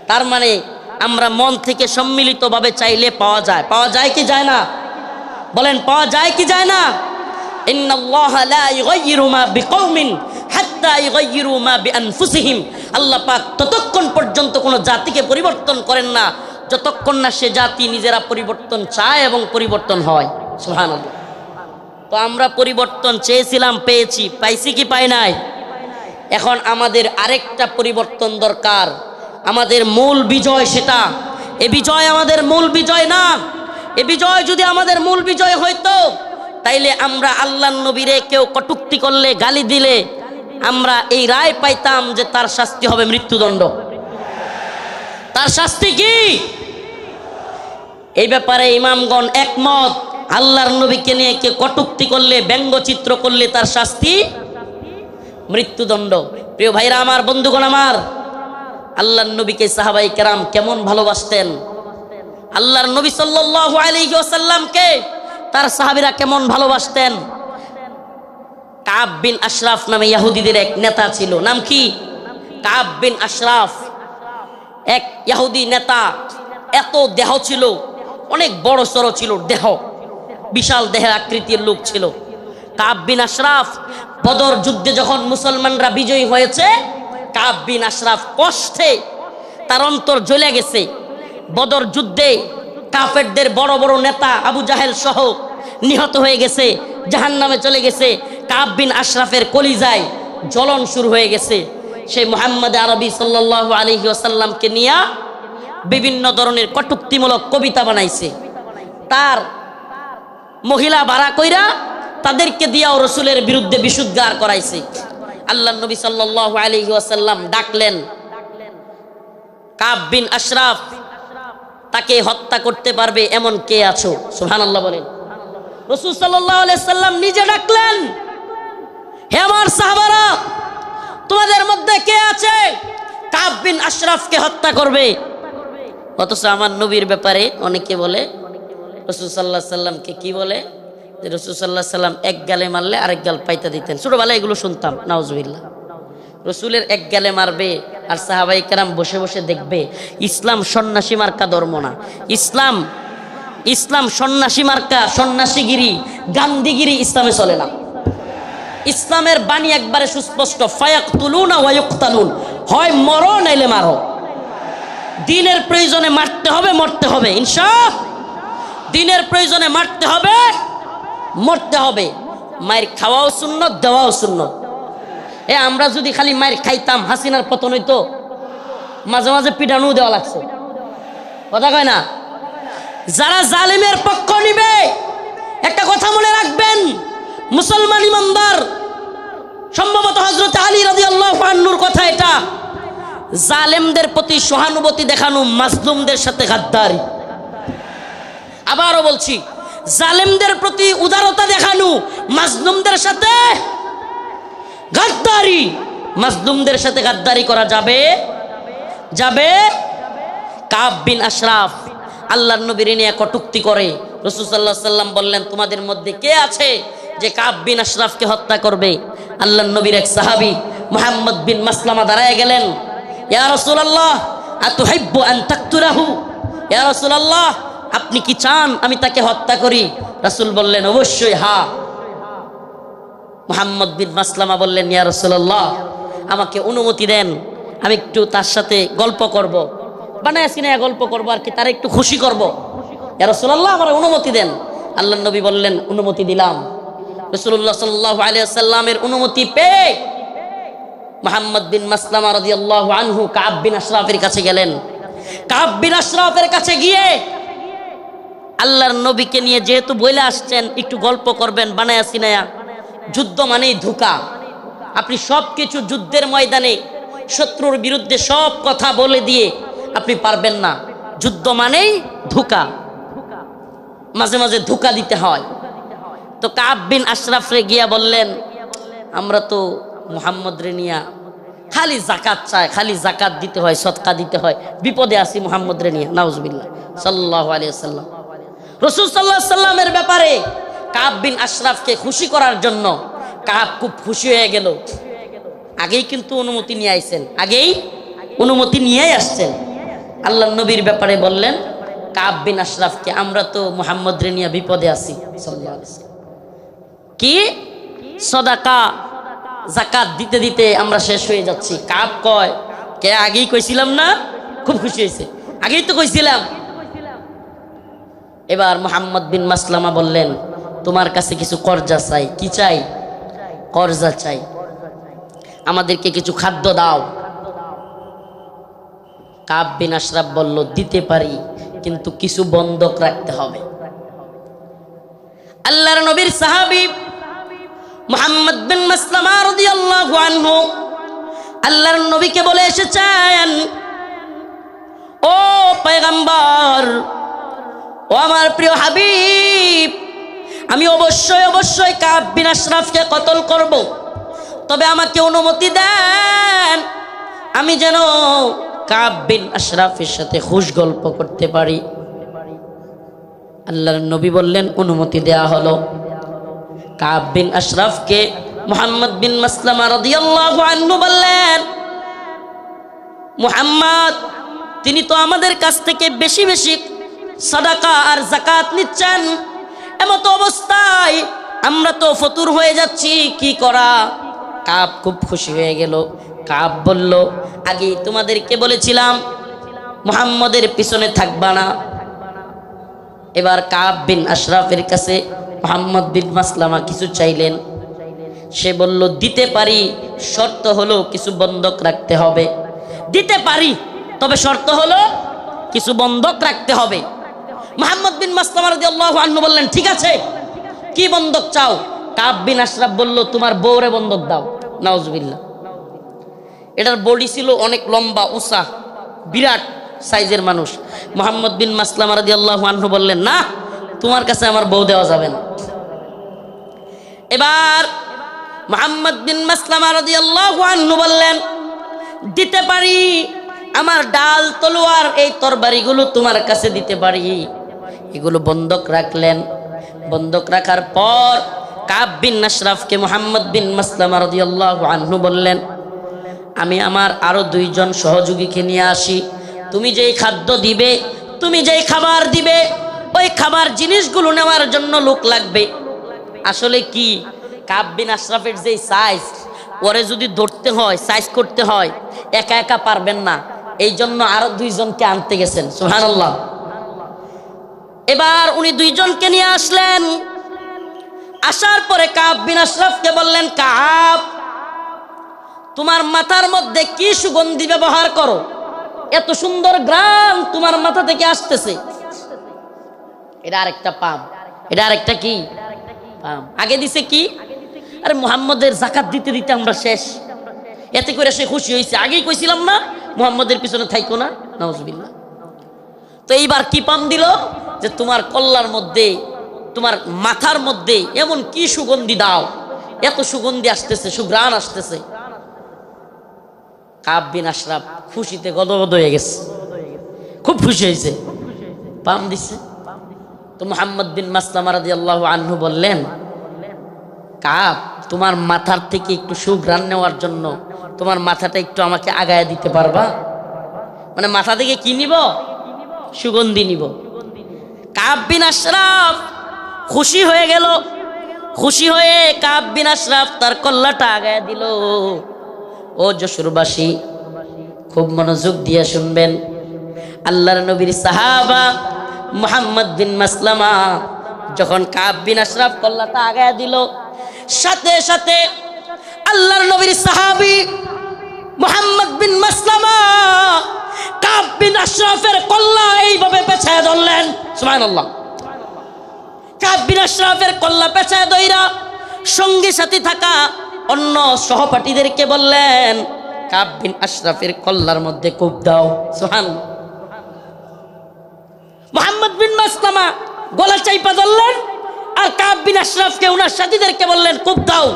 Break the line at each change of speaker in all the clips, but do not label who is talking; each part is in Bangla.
তার মানে আমরা মন থেকে সম্মিলিতভাবে চাইলে পাওয়া যায়। পাওয়া যায় কি যায় না? বলেন, পাওয়া যায় কি যায় না? ইন্নাল্লাহা লা ইউগাইয়িরু মা বিকওমিন হাত্তা ইউগাইয়িরু মা বিআনফুসিহিম। আল্লাহ পাক ততক্ষণ পর্যন্ত কোনো জাতিকে পরিবর্তন করেন না যতক্ষণ না সে জাতি নিজেরা পরিবর্তন চায় এবং পরিবর্তন হয়। সুবহানাল্লাহ। তো আমরা পরিবর্তন চেয়েছিলাম, পেয়েছি। পাইছি কি পাই নাই? এখন আমাদের আরেকটা পরিবর্তন দরকার। আমাদের মূল বিজয় সেটা। এ বিজয় আমাদের মূল বিজয় না। এ বিজয় যদি আমাদের মূল বিজয় হইতো তাইলে আমরা আল্লাহর নবীরে কেউ কটূক্তি করলে, গালি দিলে আমরা এই রায় পাইতাম যে তার শাস্তি হবে মৃত্যুদণ্ড। তার শাস্তি কি? এই ব্যাপারে ইমামগণ একমত। আল্লাহর নবীকে নিয়ে কে কটূক্তি করলে, ব্যঙ্গচিত্র করলে তার শাস্তি মৃত্যুদণ্ড। প্রিয় ভাইরা আমার, বন্ধুগণ আমার, আল্লাহর নবীকে সাহাবায়ে কেরাম কেমন ভালোবাসতেন। আল্লাহর নবী সাল্লাল্লাহু আলাইহি ওয়াসাল্লামকে তার সাহাবীরা কেমন ভালোবাসতেন। কাব বিন আশরাফ নামে ইহুদিদের এক নেতা ছিল। নাম কি? কাব বিন আশরাফ, এক ইহুদি নেতা। এত দেহ ছিল, অনেক বড় সড়ো ছিল দেহ, বিশাল দেহের আকৃতির লোক ছিল কাব বিন আশরাফ। বদর যুদ্ধে যখন মুসলমানরা বিজয়ী হয়েছে, কাব বিন আশরাফ কষ্টে তার অন্তর জ্বলে গেছে। বদর যুদ্ধে কাফেরদের বড় বড় নেতা আবু জাহেল সহ নিহত হয়ে গেছে, জাহান্নামে চলে গেছে। কাব বিন আশরাফের কলিজায় জ্বলন শুরু হয়ে গেছে। সে মুহাম্মদ আরবি সাল্লাল্লাহু আলাইহি ওয়াসাল্লামকে নিয়ে বিভিন্ন ধরনের কটূক্তিমূলক কবিতা বানাইছে। তার মহিলা ভাড়া কইরা তাদেরকে দিয়াও রসুলের বিরুদ্ধে বিশুদ্ধার করাইছে। আল্লাহর নবী সাল্লাল্লাহু আলাইহি ওয়াসাল্লাম ডাকলেন কাব বিন আশরাফ, তাকে হত্যা করতে পারবে এমন কে আছো? সুবহানাল্লাহ বলেন। রাসূল সাল্লাল্লাহু আলাইহি ওয়াসাল্লাম নিজে ডাকলেন, হে আমার সাহাবারা, তোমাদের মধ্যে কে আছে কাব বিন আশরাফকে হত্যা করবে? অথচ আমার নবীর ব্যাপারে অনেকে বলে, রাসূল সাল্লাল্লাহু আলাইহি ওয়াসাল্লামকে কি বলে, যে রাসূল সাল্লাল্লাহু আলাইহি ওয়াসাল্লাম এক গালে মারলে আরেক গাল পাইতা দিতেন। ছোটবেলায় এগুলো শুনতাম, নাউজুবিল্লাহ। রসুলের এক গালে মারবে আর সাহাবায়ে কেরাম বসে বসে দেখবে। ইসলাম সন্ন্যাসী মার্কা ধর্ম না। ইসলাম সন্ন্যাসী মার্কা, সন্ন্যাসীগিরি, গান্ধীগিরি ইসলামে চলে না। ইসলামের বাণী একবারে সুস্পষ্ট, ফায়াকতুলুনা ওয়া ইউকতালুন, হয় মরো নাইলে মারো। দিনের প্রয়োজনে মারতে হবে, মরতে হবে, ইনশাআল্লাহ। দিনের প্রয়োজনে মারতে হবে, মরতে হবে। মায়ের খাওয়াও সুন্নত, দেওয়াও সুন্নত। আমরা যদি খালি মায়ের খাইতাম, হাসিনার পতন হইতো। মাঝে মাঝে পিটানো দেওয়া লাগছে, কথা কয় না? যারা জালিমের পক্ষ নিবে, একটা কথা মনে রাখবেন, মুসলমান ইমানদার, সম্ভবত হযরত আলী রাদিয়াল্লাহু আনহুর কথা এটা, জালেমদের প্রতি সহানুভূতি দেখানো মাজলুমদের সাথে গাদ্দারি। আবারও বলছি, জালেমদের প্রতি উদারতা দেখানো মাজলুমদের সাথে গাদ্দারি। মাজলুমদের সাথে গাদ্দারি করা যাবে? কাব বিন আশরাফ আল্লাহর নবীর নিয়ে কটূক্তি করে। রাসূল সাল্লাল্লাহু আলাইহি ওয়াসাল্লাম বললেন, তোমাদের মধ্যে কে আছে যে কাব বিন আশরাফকে হত্যা করবে? আল্লাহর নবীর এক সাহাবী মুহাম্মদ বিন মাসলামা দাঁড়ায় গেলেন, ইয়া রাসূলুল্লাহ আতুহিব্বু আন তাকতুলাহু? ইয়া রাসূলুল্লাহ, আপনি কি চান আমি তাকে হত্যা করি? রাসূল বললেন, অবশ্যই, হ্যাঁ। মুহাম্মদ বিন মাসলামা বললেন, ইয়া রাসূলুল্লাহ, আমাকে অনুমতি দেন, আমি একটু তার সাথে গল্প করব, বানায় সিনায় গল্প করব আর কি, তার একটু খুশি করব। ইয়া রাসূলুল্লাহ, আমার অনুমতি দেন। আল্লাহর নবী বললেন, অনুমতি দিলাম। রাসূলুল্লাহ সাল্লাল্লাহু আলাইহি ওয়াসাল্লামের অনুমতি পেয়ে মুহাম্মদ বিন মাসলামা রাদিয়াল্লাহু আনহু কাব বিন আশরাফের কাছে গেলেন। কাব বিন আশরাফের কাছে গিয়ে আল্লাহর নবীকে নিয়ে যেহেতু বলে আসছেন একটু গল্প করবেন বানায়া সিনায়া, যুদ্ধ মানেই ধোঁকা। আপনি সব কিছু যুদ্ধের ময়দানে শত্রুর বিরুদ্ধে সব কথা বলে দিয়ে আপনি পারবেন না। যুদ্ধ মানেই ধোঁকা, মাঝে মাঝে ধোঁকা দিতে হয়। তো কাব বিন আশরাফ রে গিয়া বললেন, আমরা তো মুহাম্মদ রে নিয়া খালি যাকাত চাই, খালি যাকাত দিতে হয়, সদকা দিতে হয়, বিপদে আছি মুহাম্মদ রে নিয়া। নাউজুবিল্লাহ। সাল্লাল্লাহু আলাইহি ওয়াসাল্লাম রাসূল সাল্লাল্লাহু আলাইহি ওয়াসাল্লামের ব্যাপারে কাব বিন আশরাফকে খুশি করার জন্য কাব খুব খুশি হয়ে গেল। আগেই কিন্তু অনুমতি নিয়ে আইছেন, আগেই অনুমতি নিয়েই আসছেন। আল্লাহ নবীর ব্যাপারে বললেন কাব বিন আশরাফকে, আমরা তো মুহাম্মদ রে নিয়ে বিপদে আছি সাল্লাল্লাহু আলাইহি ওয়াসাল্লাম। কি সাদাকা যাকাত দিতে দিতে আমরা শেষ হয়ে যাচ্ছি। কাব কয়, কে আগেই কইছিলাম না? খুব খুশি হয়েছে, আগেই তো কইছিলাম। এবার মুহাম্মদ বিন মাসলামা বললেন, তোমার কাছে কিছু কর্জা চাই। কি চাই? কর্জা চাই, আমাদেরকে কিছু খাদ্য দাও। কাব বিন আশরাফ বলল, দিতে পারি, কিন্তু কিছু বন্ধক রাখতে হবে। আল্লাহর নবীর সাহাবী মুহাম্মদ বিন মাসলামা রাদিয়াল্লাহু আনহু আল্লাহর নবীকে বলে এসেছেন, ও পয়গম্বর, ও আমার প্রিয় হাবিব, আমি অবশ্যই কাব বিন আশরাফকে কতল করব, তবে আমাকে অনুমতি দেন আমি যেন কাব বিন আশরাফের সাথে খুশ গল্প করতে পারি। আল্লাহর নবী বললেন, অনুমতি দেয়া হলো। কাব বিন আশরাফকে মুহাম্মদ বিন মাসলামা রাদিয়াল্লাহু আনহু বললেন, মুহাম্মদ তিনি তো আমাদের কাছ থেকে বেশি বেশি সাদাকা আর যাকাত নিচ্ছেন, এমত অবস্থায় আমরা তো ফতুর হয়ে যাচ্ছি, কি করা? কাব খুব খুশি হয়ে গেল। কাব বলল, আগে তোমাদেরকে বলেছিলাম মুহাম্মদের পিছনে থাকবা না। এবার কাব বিন আশরাফের কাছে মুহাম্মদ বিন মাসলামা কিছু চাইলেন। সে বলল, দিতে পারি, শর্ত হলো কিছু বন্ধক রাখতে হবে। দিতে পারি, তবে শর্ত হলো কিছু বন্ধক রাখতে হবে। মুহাম্মদ বিন মাসলামা রাদিয়াল্লাহু আনহু বললেন, ঠিক আছে, কি বন্ধক চাও? কাব বিন আশরাফ বলল, তোমার বউরে বন্ধক দাও। নাউজুবিল্লাহ। এটার বডি ছিল অনেক লম্বা উঁচা, বিরাট সাইজের মানুষ। মুহাম্মদ বিন মাসলামা রাদিয়াল্লাহু আনহু বললেন, না, তোমার কাছে আমার বউ দেওয়া যাবে না। এবার মুহাম্মদ বিন মাসলামা রাদিয়াল্লাহু আনহু বললেন, দিতে পারি, আমার ডাল তলোয়ার এই তরবারিগুলো তোমার কাছে দিতে পারি। এগুলো বন্ধক রাখলেন। বন্ধক রাখার পর কাব বিন আশরাফকে মুহাম্মদ বিন মাসলামা রাদিয়াল্লাহু আনহু বললেন, আমি আমার আরো 2 জন সহযোগীকে নিয়ে আসি। তুমি যেই খাদ্য দিবে, তুমি যেই খাবার দিবে, ওই খাবার জিনিসগুলো নেওয়ার জন্য লোক লাগবে। আসলে কি, কাব বিন আশরাফের যেই সাইজ, ওরে যদি ধরতে হয়, সাইজ করতে হয়, একা একা পারবেন না, এই জন্য আরো 2 জনকে আনতে গেছেন। সুবহানাল্লাহ। এবার উনি 2 জনকে নিয়ে আসলেন। আসার পরে কাব বিন আশরাফকে বললেন, কাব, তোমার মাথার মধ্যে কি সুগন্ধি ব্যবহার করো? এত সুন্দর গ্রাম তোমার মাথা থেকে আসতেছে। এটা আরেকটা পাম, এটা আরেকটা কি পাম। আগে দিছে কি? আরে মুহাম্মদের যাকাত দিতে দিতে আমরা শেষ। এতে করে সে খুশি হয়েছে। আগেই কইছিলাম না মুহাম্মদের পিছনে থাইকো না। নাউজুবিল্লাহ। তো এইবার কি পাম দিল? যে তোমার কল্লার মধ্যে, তোমার মাথার মধ্যে এমন কি সুগন্ধি দাও, এত সুগন্ধি আসতেছে, সুঘ্রাণ আসতেছে। কাব বিন আশরাফ খুশিতে গদগদ হয়ে গেছে, খুব খুশি হয়েছে, পাম দিচ্ছে। তো মুহাম্মদ বিন মাসলামা রাদিয়াল্লাহু আনহু বললেন, কাব, তোমার মাথার থেকে একটু সুঘ্রাণ নেওয়ার জন্য তোমার মাথাটা একটু আমাকে আগায় দিতে পারবা? মানে মাথা থেকে কি নিব? সুগন্ধি নিব। কাব বিন আশরাফ খুশি হয়ে গেল। খুশি হয়ে কাব বিন আশরাফ তার কল্লাটা আগায় দিল। ও যশোরবাসী, খুব মনোযোগ দিয়ে শুনবেন। আল্লাহর নবীর সাহাবা মুহাম্মদ বিন মাসলামা যখন কাব বিন আশরাফ কল্লাটা আগায় দিল, সাথে সাথে আল্লাহর নবীর সাহাবী মুহাম্মদ বিন মাসলামা কাব বিন আশরাফের কল্লা এইভাবে পেছায় ধরলেন। সুবহানাল্লাহ। কাব বিন আশরাফের কল্লা পেছায় ধইরা সঙ্গী সাথী থাকা অন্য সহপাঠীদেরকে বললেন, কাব বিন আশরাফের কল্লার মধ্যে কূপ দাও। সুবহানাল্লাহ। মুহাম্মদ বিন মাসলামা গলা চাইপা ধরলেন, আর কাব বিন আশরাফকে ওনার সাথীদেরকে বললেন, কূপ দাও।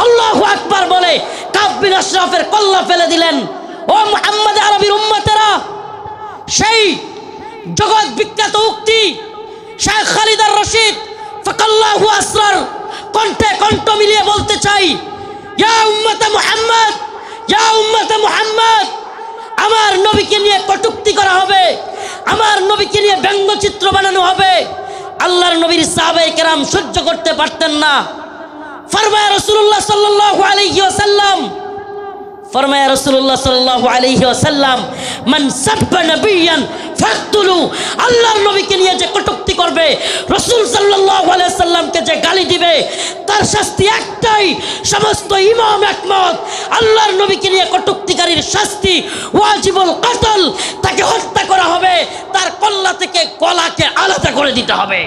আল্লাহু আকবার বলে কাব বিন আশরাফের কল্লা ফেলে দিলেন। ও মুহাম্মদ আরবির উম্মতেরা, সেই জগৎ বিখ্যাত উক্তি শেখ খালিদ আর রশিদ ফাকাল্লাহু আসরার কণ্ঠে কণ্ঠ মিলিয়ে বলতে চাই, ইয়া উম্মতে মুহাম্মদ, ইয়া উম্মতে মুহাম্মদ, আমার নবীকে নিয়ে কটূক্তি করা হবে, আমার নবীকে নিয়ে ব্যঙ্গচিত্র বানানো হবে, আল্লাহর নবীর সাহাবায়ে কেরাম সহ্য করতে পারতেন না। ফরমায়া রাসূলুল্লাহ সাল্লাল্লাহু আলাইহি ওয়াসাল্লাম, ফরমায়া রাসূলুল্লাহ সাল্লাল্লাহু আলাইহি ওয়াসাল্লাম, মান সাব্বা নাবিয়ান ফাকতুলু, আল্লাহর নবীকে নিয়ে যে কটূক্তি করবে, রাসূল সাল্লাল্লাহু আলাইহি ওয়াসাল্লামকে যে গালি দিবে, তার শাস্তি একটাই। সমস্ত ইমাম একমত, আল্লাহর নবীকে নিয়ে কটূক্তিকারীর শাস্তি ওয়াজিবুল কতল, তাকে হত্যা করা হবে, তার কল্লা থেকে গলাকে আলাদা করে দিতে হবে।